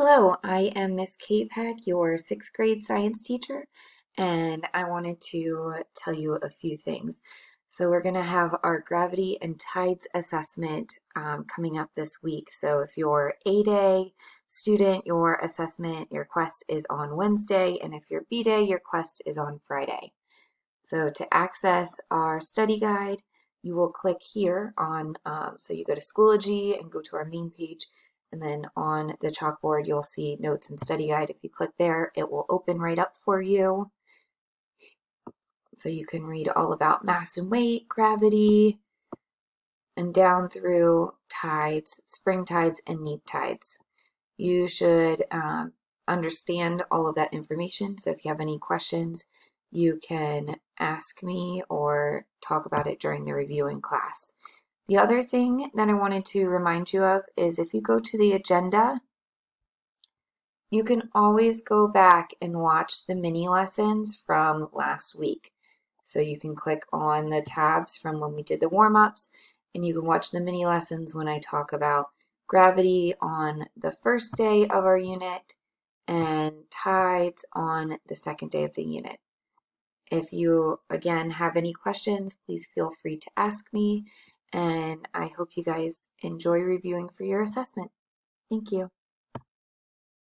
Hello, I am Miss Kate Peck, your sixth grade science teacher, and I wanted to tell you a few things. So we're going to have our gravity and tides assessment coming up this week. So if you're 8A student, your assessment, your quest is on Wednesday, and if you're B-Day, your quest is on Friday. So to access our study guide, you will click here on, so you go to Schoology and go to our main page, and then on the chalkboard, you'll see notes and study guide. If you click there, it will open right up for you. So you can read all about mass and weight, gravity, and down through tides, spring tides, and neap tides. You should understand all of that information. So if you have any questions, you can ask me or talk about it during the review in class. The other thing that I wanted to remind you of is if you go to the agenda, you can always go back and watch the mini lessons from last week. So you can click on the tabs from when we did the warm-ups, and you can watch the mini lessons when I talk about gravity on the first day of our unit and tides on the second day of the unit. If you, again, have any questions, please feel free to ask me, and I hope you guys enjoy reviewing for your assessment. Thank you.